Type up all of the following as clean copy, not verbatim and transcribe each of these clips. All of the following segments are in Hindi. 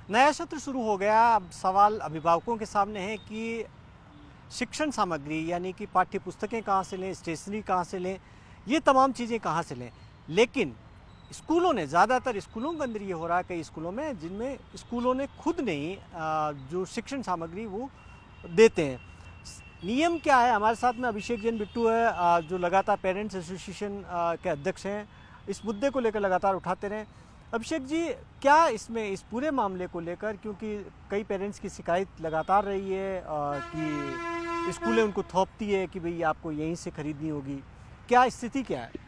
नया सत्र शुरू हो गया। अब सवाल अभिभावकों के सामने है कि शिक्षण सामग्री यानी कि पाठ्य पुस्तकें कहाँ से लें, स्टेशनरी कहाँ से लें, ये तमाम चीज़ें कहाँ से लें। लेकिन स्कूलों ने, ज़्यादातर स्कूलों के अंदर ये हो रहा है कई स्कूलों में, जिनमें स्कूलों ने खुद नहीं जो शिक्षण सामग्री वो देते हैं। नियम क्या है? हमारे साथ में अभिषेक जैन बिट्टू है, जो लगातार पेरेंट्स एसोसिएशन के अध्यक्ष हैं, इस मुद्दे को लेकर लगातार उठाते रहे। अभिषेक जी, क्या इसमें इस पूरे मामले को लेकर, क्योंकि कई पेरेंट्स की शिकायत लगातार रही है कि स्कूलें उनको थोपती है कि भाई आपको यहीं से खरीदनी होगी, क्या स्थिति क्या है?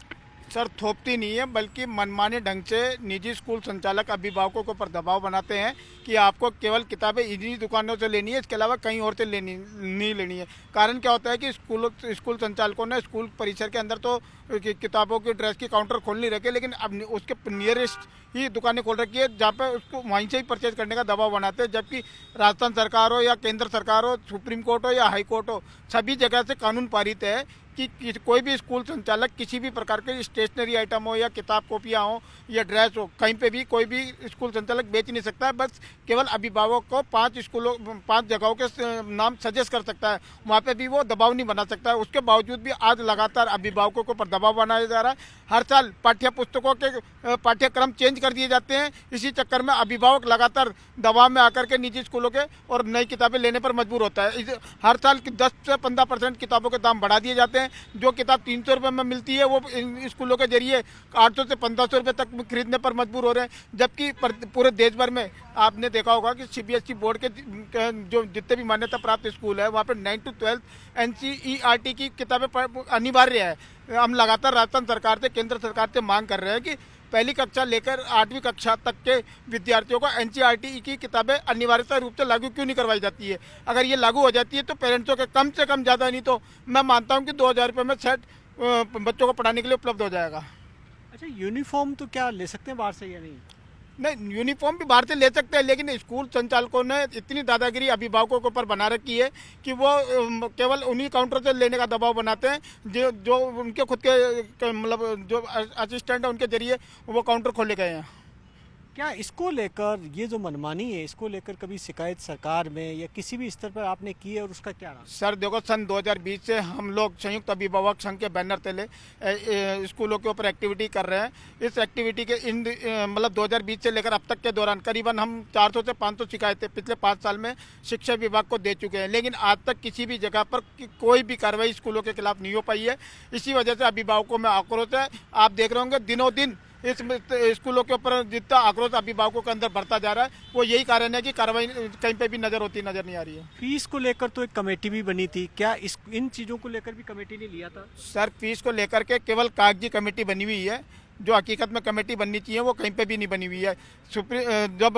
सर, थोपती नहीं है, बल्कि मनमाने ढंग से निजी स्कूल संचालक अभिभावकों के ऊपर दबाव बनाते हैं कि आपको केवल किताबें इन्हीं दुकानों से लेनी है, इसके अलावा कहीं और से नहीं लेनी है। कारण क्या होता है कि स्कूल संचालकों ने स्कूल परिसर के अंदर तो किताबों की ड्रेस की काउंटर खोल नहीं रखे, लेकिन अब उसके नियरेस्ट ही दुकानें खोल रखी है जहाँ पे उसको वहीं से ही परचेज करने का दबाव बनाते हैं। जबकि राजस्थान सरकार हो या केंद्र सरकार हो, सुप्रीम कोर्ट हो या हाई कोर्ट हो, सभी जगह से कानून पारित है कि कोई भी स्कूल संचालक किसी भी प्रकार के स्टेशनरी आइटम हो या किताब कॉपियाँ हो या ड्रेस हो, कहीं पे भी कोई भी स्कूल संचालक बेच नहीं सकता है। बस केवल अभिभावक को 5 जगहों के नाम सजेस्ट कर सकता है, वहाँ पे भी वो दबाव नहीं बना सकता है। उसके बावजूद भी आज लगातार अभिभावकों के ऊपर दबाव बनाया जा रहा है। हर साल पाठ्य पुस्तकों के पाठ्यक्रम चेंज कर दिए जाते हैं। इसी चक्कर में अभिभावक लगातार दबाव में आकर के निजी स्कूलों के और नई किताबें लेने पर मजबूर होता है। हर साल 10 से 15% किताबों के दाम बढ़ा दिए जाते हैं। जो किताब 300 रुपये में मिलती है वो इन स्कूलों के जरिए 800 से 1500 रुपये तक खरीदने पर मजबूर हो रहे हैं। जबकि पूरे देश भर में आपने देखा होगा कि सीबीएसई बोर्ड के जो जितने भी मान्यता प्राप्त स्कूल है, वहाँ पर 9 to 12 एनसीईआरटी की किताबें अनिवार्य है। हम लगातार राजस्थान सरकार से, केंद्र सरकार से मांग कर रहे हैं कि पहली कक्षा लेकर 8वीं कक्षा तक के विद्यार्थियों को एनसीईआरटी की किताबें अनिवार्यता रूप से लागू क्यों नहीं करवाई जाती है? अगर ये लागू हो जाती है तो पेरेंट्सों के कम से कम, ज़्यादा नहीं तो मैं मानता हूँ कि 2000 रुपये में सेट बच्चों को पढ़ाने के लिए उपलब्ध हो जाएगा। अच्छा, यूनिफॉर्म तो क्या ले सकते हैं बाहर से या नहीं? नहीं, यूनिफॉर्म भी बाहर से ले सकते हैं, लेकिन स्कूल संचालकों ने इतनी दादागिरी अभिभावकों के ऊपर बना रखी है कि वो केवल उन्हीं काउंटर से लेने का दबाव बनाते हैं जो उनके खुद के मतलब जो असिस्टेंट है उनके जरिए वो काउंटर खोले गए हैं। क्या इसको लेकर, ये जो मनमानी है, इसको लेकर कभी शिकायत सरकार में या किसी भी स्तर पर आपने की है और उसका क्या रहा? सर देखो, सन 2020 से हम लोग संयुक्त अभिभावक संघ के बैनर तले स्कूलों के ऊपर एक्टिविटी कर रहे हैं। इस एक्टिविटी के मतलब 2020 से लेकर अब तक के दौरान करीबन हम 400 से 500 शिकायतें पिछले 5 साल में शिक्षा विभाग को दे चुके हैं, लेकिन आज तक किसी भी जगह पर कोई भी कार्रवाई स्कूलों के खिलाफ नहीं हो पाई है। इसी वजह से अभिभावकों में आक्रोश है। आप देख रहे होंगे दिनों दिन इस स्कूलों के ऊपर जितना आक्रोश अभिभावकों के अंदर बढ़ता जा रहा है, वो यही कारण है कि कार्रवाई कहीं पे भी नजर नहीं आ रही है। फीस को लेकर तो एक कमेटी भी बनी थी, क्या इन चीज़ों को लेकर भी कमेटी ने लिया था? सर, फीस को लेकर के केवल कागजी कमेटी बनी हुई है। जो हकीकत में कमेटी बननी चाहिए वो कहीं पे भी नहीं बनी हुई है। जब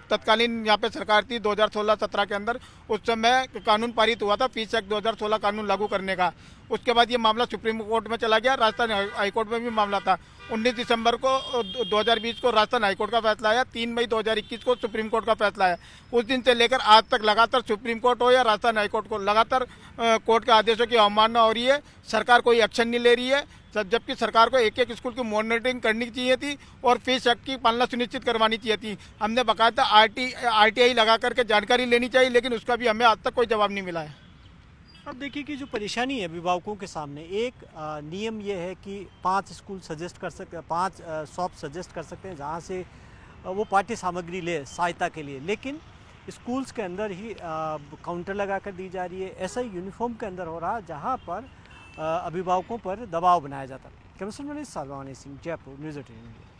तत्कालीन यहाँ पे सरकार थी 2016-17 के अंदर, उस समय कानून पारित हुआ था फीस एक्ट 2016 कानून लागू करने का। उसके बाद ये मामला सुप्रीम कोर्ट में चला गया, राजस्थान हाईकोर्ट में भी मामला था। 19 दिसंबर को 2020 को राजस्थान हाईकोर्ट का फैसला आया, 3 मई 2021 को सुप्रीम कोर्ट का फैसला आया। उस दिन से लेकर आज तक लगातार सुप्रीम कोर्ट हो या राजस्थान हाईकोर्ट को लगातार कोर्ट के आदेशों की अवमानना हो रही है। सरकार कोई एक्शन नहीं ले रही है, जबकि सरकार को एक एक स्कूल की मॉनिटरिंग करनी चाहिए थी और फीस एक्ट की पालना सुनिश्चित करवानी चाहिए थी। हमने बाकायदा आरटीआई लगा करके जानकारी लेनी चाहिए, लेकिन उसका भी हमें आज तक कोई जवाब नहीं मिला है। अब देखिए कि जो परेशानी है अभिभावकों के सामने, एक नियम ये है कि 5 स्कूल सजेस्ट कर सकते हैं, 5 शॉप सजेस्ट कर सकते हैं जहाँ से वो पाठ्य सामग्री ले सहायता के लिए, लेकिन स्कूल्स के अंदर ही काउंटर लगा कर दी जा रही है। ऐसा ही यूनिफॉर्म के अंदर हो रहा है जहाँ पर अभिभावकों पर दबाव बनाया जाता है। Camera person Manish Salwani Singh, Jaipur, news 18 India.